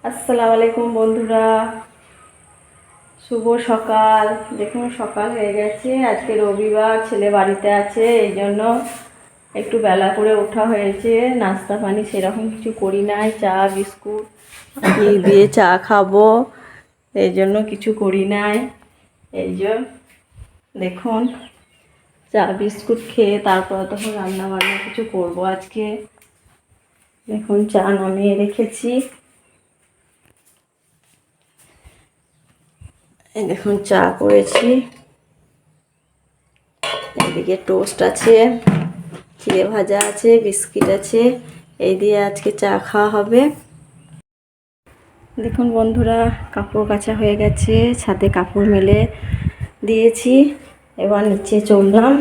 আসসালামু আলাইকুম বন্ধুরা, শুভ সকাল। দেখুন সকাল হয়ে গেছে, আজকে রবিবার, ছেলে বাড়িতে আছে, এই জন্য একটু বেলা করে ওঠা হয়েছে। নাস্তা পানি সেরকম কিছু করি নাই, চা বিস্কুট দিয়ে চা খাবো, এই জন্য কিছু করি নাই। এই যে দেখুন চা বিস্কুট খেয়ে তারপর তখন রান্না বান্না কিছু করবো আজকে। দেখুন চা নামিয়ে রেখেছি, এই দেখুন চা করেছি, এদিকে টোস্ট আছে, চিড়ে ভাজা আছে, বিস্কিট আছে, এই দিয়ে আজকে চা খাওয়া হবে। দেখুন বন্ধুরা, কাপড় কাচা হয়ে গেছে, ছাদে কাপড় মেলে দিয়েছি, এবার নিচে চললাম।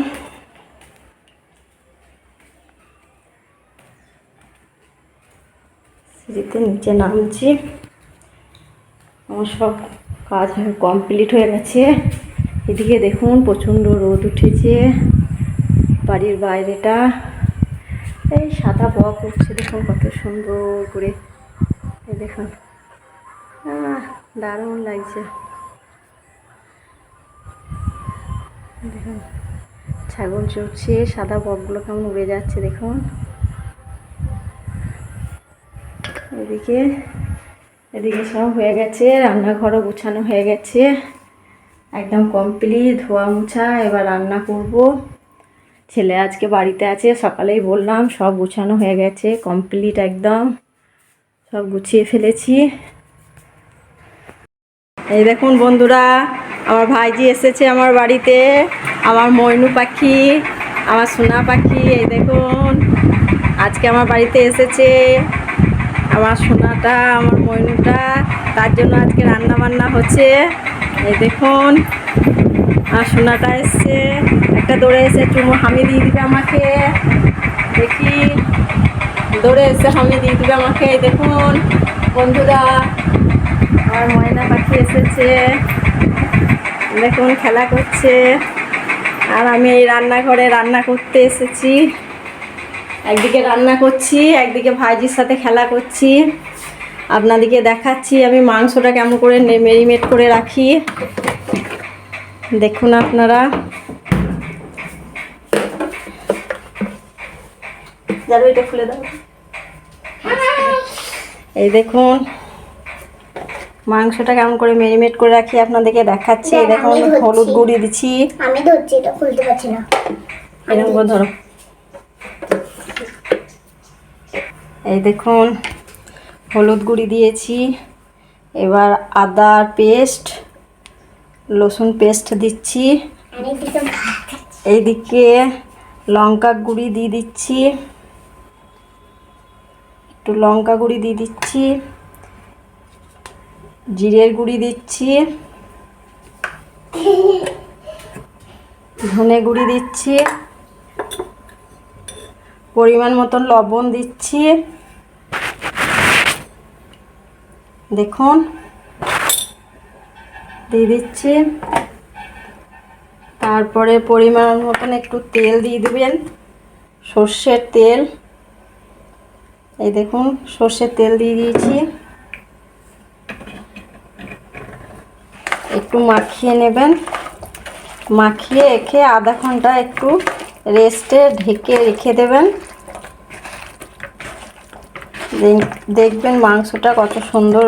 সিঁড়িতে নিচে নামছি, আমার সব কাজ কমপ্লিট হয়ে গেছে। এদিকে দেখুন প্রচণ্ড রোদ উঠেছে, বাড়ির বাইরেটা এই সাদা বক উঠছে, দেখুন কত সুন্দর করে, এই দেখুন দারুণ লাগছে। দেখুন ছাগল চড়ছে, সাদা বকগুলো কেমন উড়ে যাচ্ছে দেখুন। এদিকে সব হয়ে গেছে, রান্নাঘরও গুছানো হয়ে গেছে, একদম কমপ্লিট ধোয়া মোছা। এবার রান্না করব। ছেলে আজকে বাড়িতে আছে, সকালেই বললাম, সব গুছানো হয়ে গেছে, কমপ্লিট একদম সব গুছিয়ে ফেলেছি। এই দেখুন বন্ধুরা, আমার ভাইজি এসেছে আমার বাড়িতে, আমার ময়নু পাখি, আমার সোনা পাখি। এই দেখুন আজকে আমার বাড়িতে এসেছে আমার সোনাটা, আমার ময়নুটা, তার জন্য আজকে রান্না বান্না হচ্ছে। এই দেখুন আমার সোনাটা এসছে, একটা দৌড়ে এসে চুমু হামি দিয়ে দিবে আমাকে, দেখি দৌড়ে এসে হামি দিয়ে দিবে আমাকে। এই দেখুন বন্ধুরা, আমার ময়না পাখি এসেছে, দেখুন খেলা করছে, আর আমি এই রান্নাঘরে রান্না করতে এসেছি। একদিকে রান্না করছি, একদিকে ভাইজির সাথে খেলা করছি। আপনাদেরকে দেখাচ্ছি আমি মাংসটা কেমন করে মেরিনেট করে রাখি, দেখুন আপনারা। যাবে এটা খুলে দাও। এই দেখুন মাংসটা কেমন করে মেরিনেট করে রাখি আপনাদেরকে দেখাচ্ছি। এই দেখুন হলুদ গুঁড়ি দিচ্ছি, আমি ধরছি, এটা খুলতে পারছি না, এরকম করে ধরো। এই দেখুন হলুদ গুঁড়ি দিয়েছি, এবার আদার পেস্ট, রসুন পেস্ট দিচ্ছি, এইদিকে লঙ্কা গুঁড়ি দিয়ে দিচ্ছি, একটু লঙ্কা গুঁড়ি দিয়ে দিচ্ছি, জিরের গুঁড়ি দিচ্ছি, ধনে গুঁড়ি দিচ্ছি, পরিমাণ মতন লবণ দিচ্ছি, দেখুন দিয়ে দিচ্ছি। তারপরে পরিমাণ মতন একটু তেল দিয়ে দেবেন, সর্ষের তেল। এই দেখুন সর্ষের তেল দিয়ে দিয়েছি, একটু মাখিয়ে নেবেন, মাখিয়ে রেখে আধা ঘন্টা একটু রেস্টে ঢেকে রেখে দেবেন। দেখবেন মাংসটা কত সুন্দর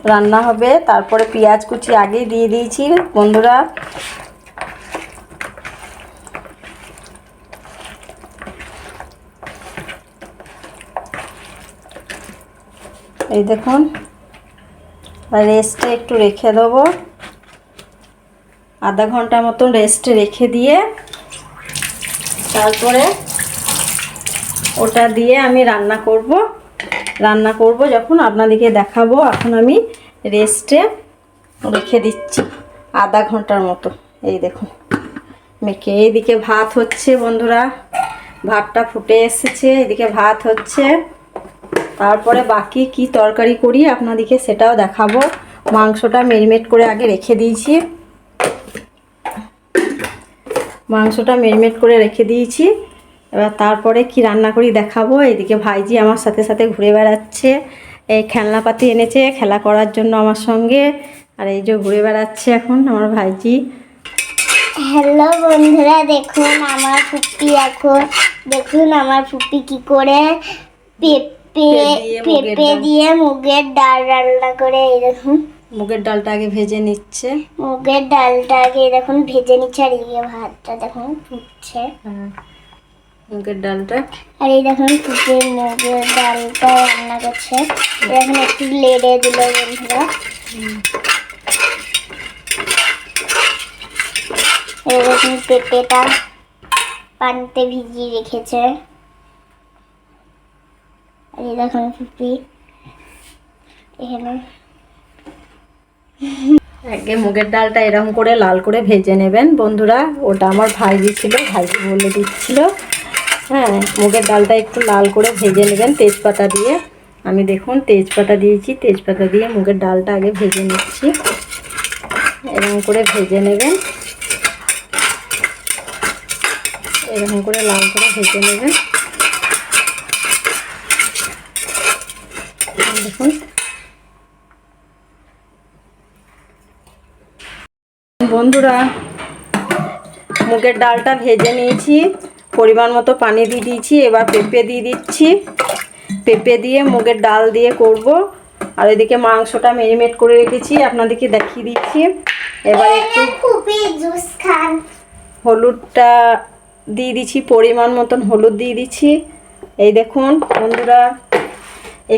রান্না হবে। তারপরে পেঁয়াজ কুচি আগেই দিয়ে দিয়েছি বন্ধুরা। এই দেখুন রেস্টে একটু রেখে দেবো, আধা ঘন্টা মতন রেস্টে রেখে দিয়ে তারপরে ওটা দিয়ে আমি রান্না করব যখন আপনাদেরকে দেখাবো। এখন আমি রেস্টে রেখে দিচ্ছি আধা ঘন্টার মতো। এই দেখুন মেখে, এইদিকে ভাত হচ্ছে বন্ধুরা, ভাতটা ফুটে এসেছে, এদিকে ভাত হচ্ছে। তারপরে বাকি কি তরকারি করি আপনাদেরকে সেটাও দেখাবো। মাংসটা মেরিনেট করে আগে রেখে দিয়েছি, এবার তারপরে কি রান্না করি দেখাবো। এদিকে ভাইজি আমার সাথে সাথে ঘুরে বেড়াচ্ছে, এই খেলনাপাতি এনেছে খেলা করার জন্য আমার সঙ্গে। আর এই যে ঘুরে বেড়াচ্ছে এখন আমার ভাইজি। হ্যালো বন্ধুরা, দেখুন আমার ফুপি এখন, দেখুন আমার ফুপি কি করে পেঁপে পেঁপে দিয়ে মুগের ডাল রান্না করে। এই দেখুন মুগের ডালটা আগে ভেজে নিচ্ছে। মুগের ডালটা আগে দেখুন ভেজে নিচ্ছে, আর এই ভাতটা দেখুন ফুটছে। মুগের ডালটা, আর এই দেখুন ফুপি মুগের ডালটা রান্না করছে। এখন একটু লেড়ে দিল বন্ধুরা। এই দেখুন পেঁপেটা পানিতে ভিজিয়ে রেখেছে। আর এই দেখুন ফুপি এখানে আগে মুগের ডালটা এরকম করে লাল করে ভেজে নেবেন বন্ধুরা। ওটা আমার ভাইজি ছিল, ভাইজি বলে দিচ্ছিল। হ্যাঁ, মুগের ডালটা একটু লাল করে ভেজে নেবেন তেজপাতা দিয়ে। আমি দেখুন তেজপাতা দিয়েছি, তেজপাতা দিয়ে মুগের ডালটা আগে ভেজে নিচ্ছি। এরকম করে ভেজে নেবেন, এরকম করে লাল করে ভেজে নেবেন। দেখুন বন্ধুরা, মুগের ডালটা ভেজে নিয়েছি, পরিমাণ মতো পানি দিয়ে দিয়েছি। এবার পেঁপে দিয়ে দিচ্ছি, পেঁপে দিয়ে মুগের ডাল দিয়ে করব। আর এদিকে মাংসটা ম্যারিনেট করে রেখেছি, আপনাদেরকে দেখিয়ে দিচ্ছি। এবার একটু হলুদটা দিয়ে দিচ্ছি, পরিমাণ মতন হলুদ দিয়ে দিচ্ছি। এই দেখুন বন্ধুরা,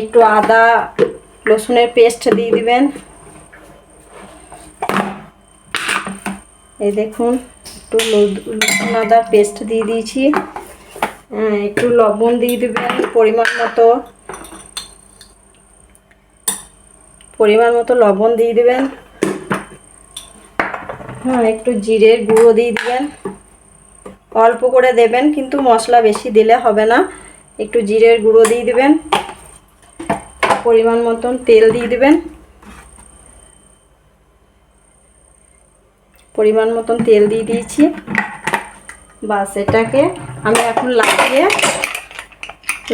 একটু আদা রসুনের পেস্ট দিয়ে দিবেন। এই দেখুন একটু রসুন আদার পেস্ট দিয়ে দিয়েছি। একটু লবণ দিয়ে দেবেন পরিমাণ মতো লবণ দিয়ে দেবেন। একটু জিরের গুঁড়ো দিয়ে দিবেন, অল্প করে দেবেন, কিন্তু মশলা বেশি দিলে হবে না। একটু জিরের গুঁড়ো দিয়ে দিবেন, পরিমাণ মতন তেল দিয়ে দিবেন, পরিমাণ মতন তেল দিয়ে দিয়েছি। বাস এটাকে আমি এখন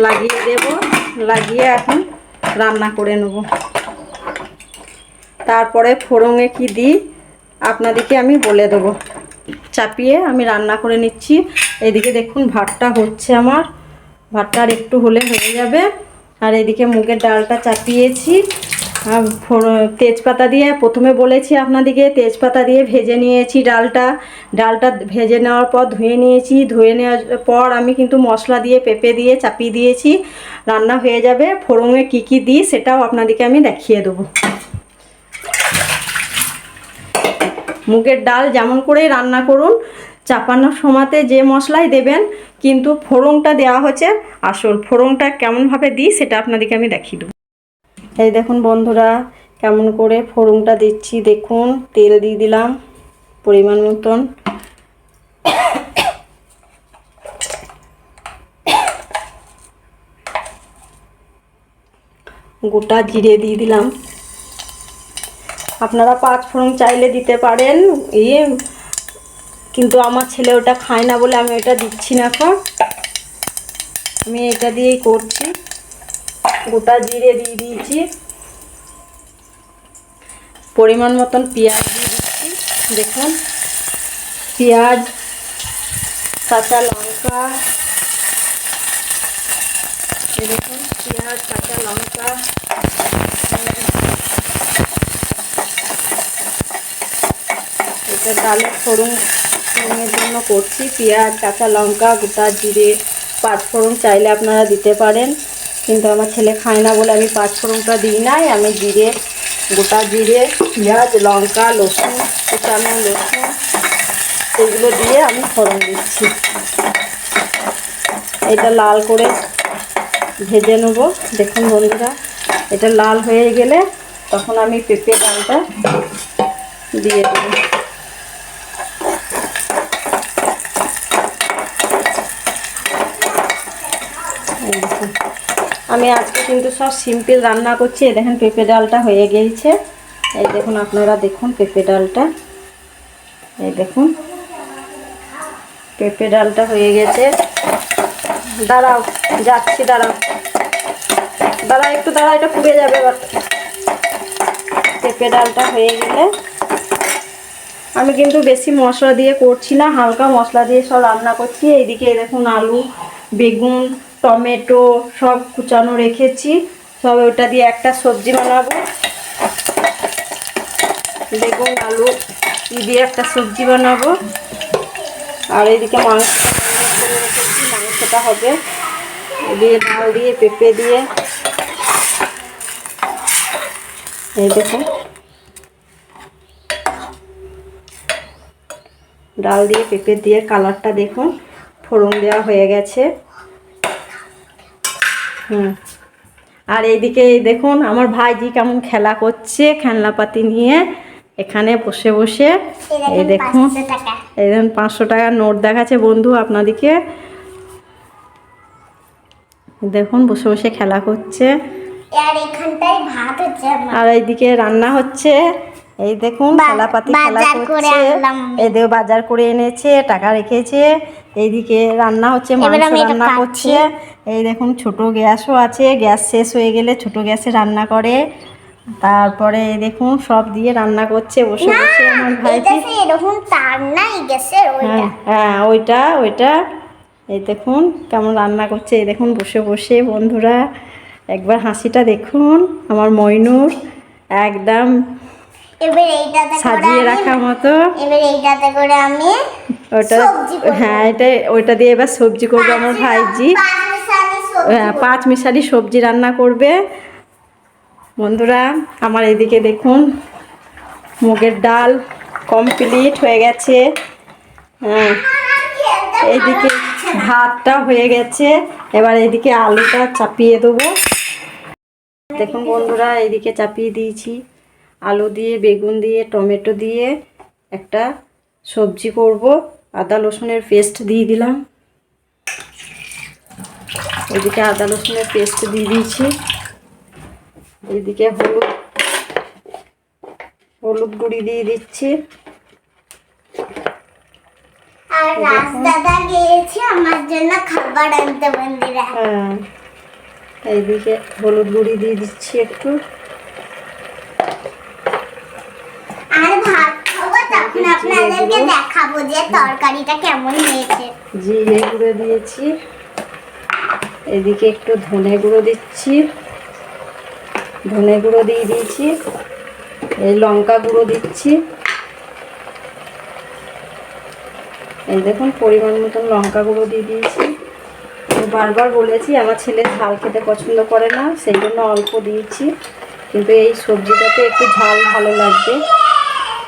লাগিয়ে দেব, লাগিয়ে এখন রান্না করে নেব। তারপরে ফোড়নে কি দিই আপনাদেরকে আমি বলে দেবো। চাপিয়ে আমি রান্না করে নিচ্ছি। এদিকে দেখুন ভাতটা হচ্ছে আমার, ভাতটা আর একটু হলে হয়ে যাবে। আর এদিকে মুগের ডালটা চাপিয়েছি, তেজপাতা দিয়ে প্রথমে বলেছি আপনাদেরকে, তেজপাতা দিয়ে ভেজে নিয়েছি ডালটা ভেজে নেওয়ার পর ধুয়ে নিয়েছি। ধুয়ে নেওয়ার পর আমি কিন্তু মশলা দিয়ে পেঁপে দিয়ে চাপিয়ে দিয়েছি, রান্না হয়ে যাবে। ফোড়নে কি কি দিই সেটাও আপনাদেরকে আমি দেখিয়ে দেবো। মুগের ডাল যেমন করেই রান্না করুন, চাপানোর সময়তে যে মশলাই দেবেন, কিন্তু ফোড়নটা দেওয়া হচ্ছে আসল। ফোড়নটা কেমনভাবে দিই সেটা আপনাদেরকে আমি দেখিয়ে দেবো। এই দেখুন বন্ধুরা, কেমন করে ফোড়নটা দিচ্ছি। দেখুন তেল দিয়ে দিলাম পরিমাণ মতন, গোটা জিরে দিয়ে দিলাম। আপনারা 5 ফোড়ন চাইলে দিতে পারেন, কিন্তু আমার ছেলে ওটা খায় না বলে আমি ওটা দিচ্ছি না। এখন আমি এটা দিয়েই করছি। গোটা জিরে দিয়ে দিয়েছি, পরিমাণ মতন পেঁয়াজ দিয়ে দিচ্ছি। দেখুন পেঁয়াজ, কাঁচা লঙ্কা, দেখুন পেঁয়াজ কাঁচা লঙ্কা, এটা ডালের ফোড়নের জন্য করছি। পেঁয়াজ কাঁচা লঙ্কা গোটা জিরে 5 ফোড়ন চাইলে আপনারা দিতে পারেন, কিন্তু আমার ছেলে খায় না বলে আমি 5 ফোড়নটা দিই নাই। আমি জিরে, গোটা জিরে, পেঁয়াজ, লঙ্কা, রসুন, কুচানো রসুন, এগুলো দিয়ে আমি ফোড়ন দিচ্ছি। এটা লাল করে ভেজে নেব। দেখুন বন্ধুরা, এটা লাল হয়ে গেলে তখন আমি পেঁপে ডালটা দিয়ে দেব। আমি আজকে কিন্তু সব সিম্পল রান্না করছি। দেখেন পেঁপে ডালটা হয়ে গিয়েছে। এই দেখুন আপনারা দেখুন পেঁপে ডালটা, এই দেখুন পেঁপে ডালটা হয়ে গেছে। দাঁড়াও, যাচ্ছি, দাঁড়াও দাঁড়াও একটু, দাঁড়াও, এটা পুড়ে যাবে এবার। পেঁপে ডালটা হয়ে গেলে, আমি কিন্তু বেশি মশলা দিয়ে করছি না, হালকা মশলা দিয়ে সব রান্না করছি। এইদিকে দেখুন আলু, বেগুন, টমেটো সব কুচানো রেখেছি, সব ওটা দিয়ে একটা সবজি বানাবো। বেগুন আলু দিয়ে একটা সবজি বানাবো। আর এইদিকে মাংসটা করে রেখেছি, মাংসটা হবে দিয়ে ডাল দিয়ে পেঁপে দিয়ে। এই দেখুন ডাল দিয়ে পেঁপে দিয়ে কালারটা দেখুন, ফোড়ন দেওয়া হয়ে গেছে। আর এইদিকে দেখুন আমার ভাইজি কেমন খেলা করছে, খেলনাপাতি নিয়ে এখানে বসে বসে। এই দেখুন, এই দেখুন 500 টাকার নোট দেখাচ্ছে বন্ধু আপনাদেরকে। দেখুন বসে বসে খেলা করছে। আর এইদিকে রান্না হচ্ছে। এই দেখুন খেলাপাতি খেলা করছে। এই দেখো বাজার করে এনেছে, টাকা রেখেছে। এইদিকে রান্না হচ্ছে, মাংস রান্না করছে। এই দেখুন ছোট গ্যাসও আছে, গ্যাস শেষ হয়ে গেলে ছোট গ্যাসে রান্না করে। তারপরে এই দেখুন সব দিয়ে রান্না করছে বসে বসে আমার ভাইজি। হ্যাঁ ওইটা ওইটা। এই দেখুন কেমন রান্না করছে, এই দেখুন বসে বসে বন্ধুরা। একবার হাসিটা দেখুন আমার মইনুর, একদম সাজিয়ে রাখার মতো। ওটা, হ্যাঁ এটা ওইটা দিয়ে এবার সবজি করবে আমার ভাইজি। হ্যাঁ 5 মিশালি সবজি রান্না করবে বন্ধুরা। আমার এদিকে দেখুন মুগের ডাল কমপ্লিট হয়ে গেছে। হ্যাঁ এইদিকে ভাতটা হয়ে গেছে, এবার এইদিকে আলুটা চাপিয়ে দেবো। দেখুন বন্ধুরা এইদিকে চাপিয়ে দিয়েছি, আলু দিয়ে বেগুন দিয়ে টমেটো দিয়ে একটা সবজি করব। আদা রসুনের পেস্ট দিয়ে দিলাম, এদিকে আদা রসুনের পেস্ট দিয়ে দিয়েছি। এইদিকে হলুদ গুঁড়ি দিয়ে দিচ্ছি। হ্যাঁ এইদিকে হলুদ গুঁড়ি দিয়ে দিচ্ছি একটু। দেখাবো যে তরকারিটা কেমন হয়েছে। জিরে গুঁড়ো দিয়েছি, এদিকে একটু ধনে গুঁড়ো দিচ্ছি, ধনে গুঁড়ো দিয়ে দিয়েছি। এই লঙ্কা গুঁড়ো দিচ্ছি, এই দেখুন পরিমাণ মতন লঙ্কা গুঁড়ো দিয়ে দিয়েছি। বারবার বলেছি আমার ছেলে ঝাল খেতে পছন্দ করে না, সেই জন্য অল্প দিয়েছি, কিন্তু এই সবজিটাতে একটু ঝাল ভালো লাগবে।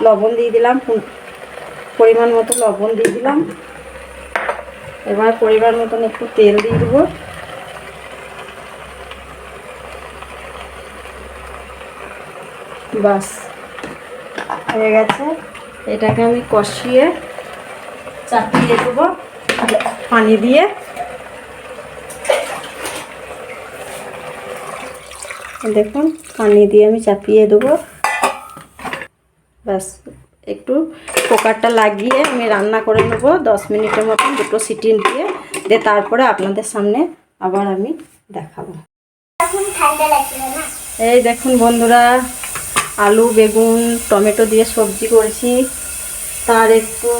লবণ দিয়ে দিলাম, পরিমাণ মতো লবণ দিয়ে দিলাম। এবার পরিমাণ মতন একটু তেল দিয়ে দেবো। বাস হয়ে গেছে। এটাকে আমি কষিয়ে চাপিয়ে দেবো পানি দিয়ে। দেখুন পানি দিয়ে আমি চাপিয়ে দেবো। ব্যাস একটু কুকারটা লাগিয়ে আমি রান্না করে নেব 10 মিনিটের মতন, 2 সিটি দিয়ে তারপরে আপনাদের সামনে আবার আমি দেখাবো। এই দেখুন বন্ধুরা আলু বেগুন টমেটো দিয়ে সবজি করেছি, তার একটু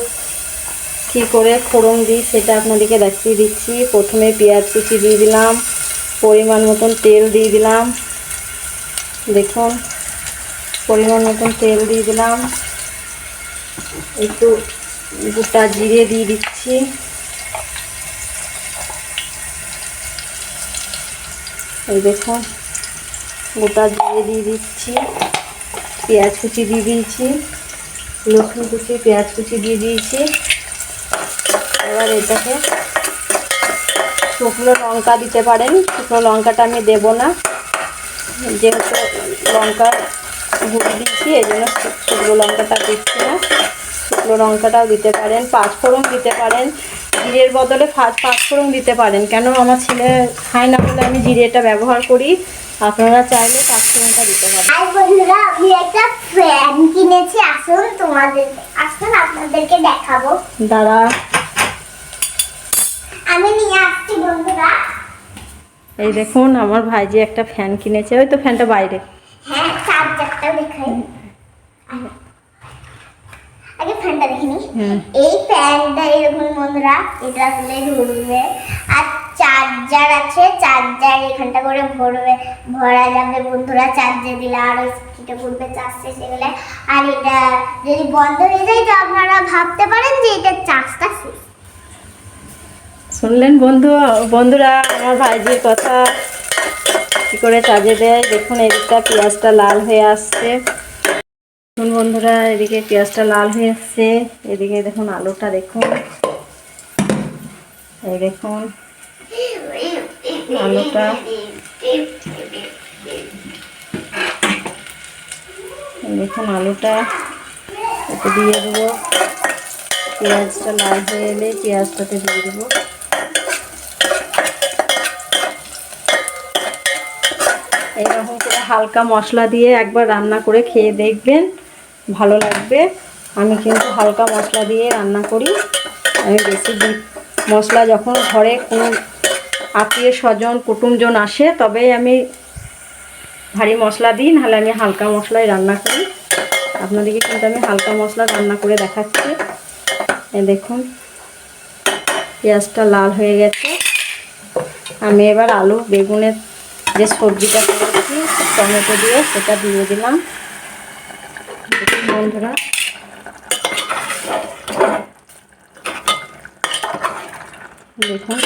কী করে ফোড়ন দিই সেটা আপনাদেরকে দেখিয়ে দিচ্ছি। প্রথমে পেঁয়াজ কুচি দিয়ে দিলাম, পরিমাণ মতন তেল দিয়ে দিলাম। দেখুন পরিমাণ মতন তেল দিয়ে দিলাম, একটু গোটা জিরে দিয়ে দিচ্ছি। এই দেখুন গোটা জিরে দিয়ে দিচ্ছি, পেঁয়াজ কুচি দিয়ে দিয়েছি, রসুন কুচি পেঁয়াজ কুচি দিয়ে দিয়েছি। এবার এটাকে শুকনো লঙ্কা দিতে পারেন, শুকনো লঙ্কাটা আমি দেবো না, যেহেতু লঙ্কা গুঁড়ি দিচ্ছি এই জন্য শুকনো লঙ্কাটা দিচ্ছি না। শুকনো লঙ্কাটাও দিতে পারেন, 5 ফোড়ন দিতে পারেন, জিরের বদলে 5 ফোড়ন দিতে পারেন। কেন আমার ছেলে খায় না বলে আমি জিরেটা ব্যবহার করি, আপনারা চাইলে 5 ফোড়নটা দিতে পারেন। আর বন্ধুরা আমি একটা ফ্যান কিনেছি, আসুন আপনাদেরকে দেখাবো। দাঁড়া আমি নিয়ে আসছি বন্ধুরা। এই দেখুন আমার ভাইজি একটা ফ্যান কিনেছে, ওই তো ফ্যানটা বাইরে। হ্যাঁ, চার্জারটা দেখাই। আগে ফ্যানটা দেখিনি। এই ফ্যানটা এরকম বন্ধুরা, এটা আসলে ঘুরবে আর চার্জার আছে, চার্জার এখানটা করে ভরা যাবে বন্ধুরা। চার্জে দিলে আর স্পিডে ঘুরবে চার্জ শেষ হয়ে গেলে। আর এটা যদি বন্ধ হয়ে যায় তো আপনারা ভাবতে পারেন যে এটা চার্জটা শেষ। শুনলেন বন্ধুরা আমার ভাইজির কথা, কি করে চার্জে দেয়। দেখুন এদিকটা পেঁয়াজটা লাল হয়ে আসছে। দেখুন বন্ধুরা এদিকে পেঁয়াজটা লাল হয়ে আসছে, এদিকে দেখুন আলুটা দেখুন, এই দেখুন আলুটা, দেখুন আলুটা এতে দিয়ে দেবো। পেঁয়াজটা লাল হয়ে এলে পেঁয়াজটাতে দিয়ে দেবো। এইরকম করে হালকা মশলা দিয়ে একবার রান্না করে খেয়ে দেখবেন, ভালো লাগবে। আমি কিন্তু হালকা মশলা দিয়ে রান্না করি, আমি বেশি মশলা যখন ঘরে কোনো আত্মীয় স্বজন কুটুমজন আসে তবেই আমি ভারী মশলা দিই, নাহলে আমি হালকা মশলায় রান্না করি। আপনাদেরকে কিন্তু আমি হালকা মশলা রান্না করে দেখাচ্ছি। এই দেখুন পেঁয়াজটা লাল হয়ে গেছে, আমি এবার আলু বেগুনের যে সবজিটা করেছি টমেটো দিয়ে সেটা দিয়ে দিলাম। দেখুন বন্ধুরা দেখুন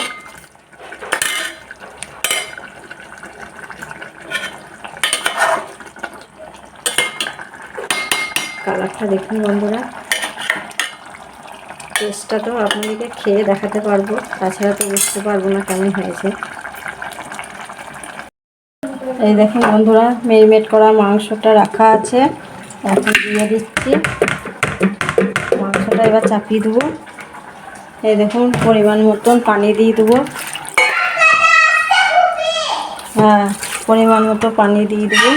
কালারটা দেখুন বন্ধুরা, টেস্টটা তো আপনাদেরকে খেয়ে দেখাতে পারবো, তাছাড়া তো বুঝতে পারবো না কেমন হয়েছে। এই দেখুন বন্ধুরা মেরিনেট করা মাংসটা রাখা আছে, এখন দিয়ে দিচ্ছি। মাংসটা এবার চাপিয়ে দেবো। এই দেখুন পরিমাণ মতন পানি দিয়ে দেবো। হ্যাঁ, পরিমাণ মতো পানি দিয়ে দেবো।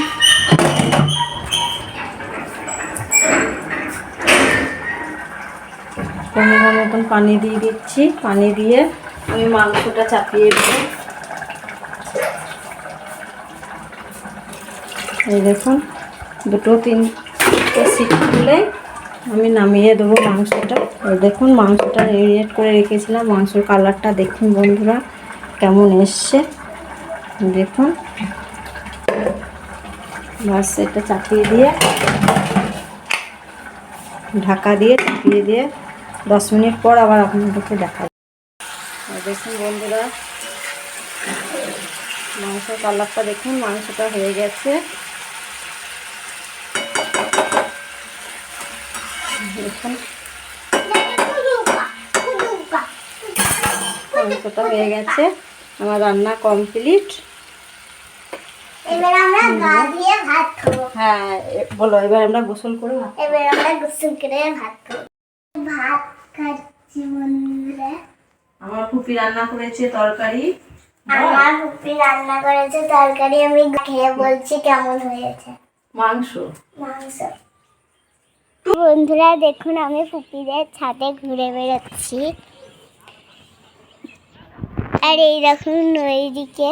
পরিমাণ মতন পানি দিয়ে দিচ্ছি। পানি দিয়ে আমি মাংসটা চাপিয়ে দেবো। এই দেখুন দুটো তিনটে সিটি তুলে আমি নামিয়ে দেবো মাংসটা। এই দেখুন মাংসটা রেডিমেড করে রেখেছিলাম, মাংসের কালারটা দেখুন বন্ধুরা কেমন এসছে। দেখুন বাস এটা চাপিয়ে দিয়ে ঢাকা দিয়ে চাপিয়ে দিয়ে 10 মিনিট পর আবার আপনাদেরকে দেখাই। দেখুন বন্ধুরা মাংসের কালারটা দেখুন, মাংসটা হয়ে গেছে। দেখুন মাংসটা হয়ে গেছে, আমার রান্না কমপ্লিট। এবার আমরা গা দিয়ে ভাত খাবো। হ্যাঁ বলো, এবার আমরা গোসল করে এবার আমরা গোসল করে ভাত খাবো। ভাত খাচ্ছি বন্ধুরা। আমার ফুপি রান্না করেছে তরকারি। আমার ফুপি রান্না করেছে তরকারি, আমি খেয়ে বলছি কেমন হয়েছে। মাংস বন্ধুরা দেখুন আমি ফুপিদের ছাদে ঘুরে বেড়াচ্ছি, আর এই দেখুন ওইদিকে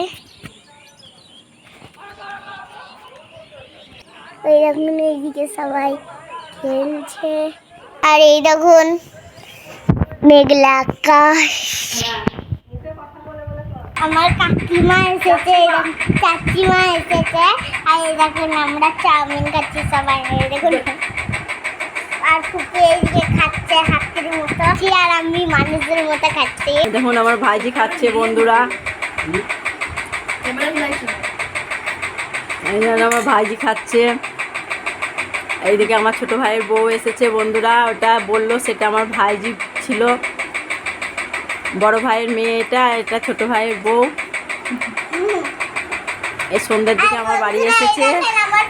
এইদিকে সবাই খেলছে। আর এই দেখুন মেঘলা আকাশ। আমার কাকিমা এসেছে, চাচিমা এসেছে, আর এই দেখুন আমরা চাউমিন খাচ্ছি সবাই। এই দেখুন আর ফুপি এইদিকে খাচ্ছে হাতির মতো, আর আমি মানুষের মতো খাচ্ছি। দেখুন আমার ভাইজি খাচ্ছে বন্ধুরা, আমার ভাইজি খাচ্ছে। এইদিকে আমার ছোট ভাইয়ের বউ এসেছে বন্ধুরা, ওটা বললো সেটা আমার ভাইজি ছিল, বড় ভাইয়ের মেয়ে। এটা ছোট ভাইয়ের বউ। এই সন্ধ্যার দিকে আমার বাড়ি এসেছে,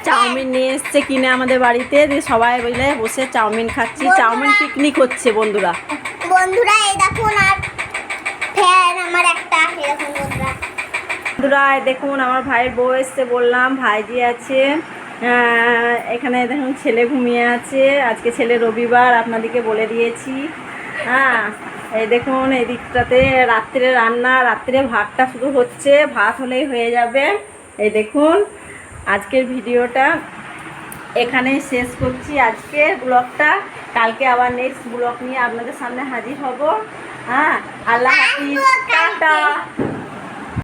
চাউমিন নিয়ে এসছে কিনে আমাদের বাড়িতে, দিয়ে সবাই মিলে বসে চাউমিন খাচ্ছি। চাউমিন পিকনিক হচ্ছে বন্ধুরা। এই দেখুন আর ফ্যান আমার একটা, এই দেখুন বন্ধুরা দেখুন আমার ভাইয়ের বউ এসছে, বললাম ভাইজি আছে এখানে। দেখুন ছেলে ঘুমিয়ে আছে, আজকে ছেলে রবিবার, আপনাদেরকে বলে দিয়েছি। হ্যাঁ এই দেখুন এই দিকটাতে রাত্রে রান্না, রাত্রে ভাতটা শুধু হচ্ছে, ভাত হলেই হয়ে যাবে। এই দেখুন আজকের ভিডিওটা এখানেই শেষ করছি, আজকের ব্লগটা। কালকে আবার নেক্সট ব্লগ নিয়ে আপনাদের সামনে হাজির হব। হ্যাঁ, আল্লাহ হাফিজ, টাটা।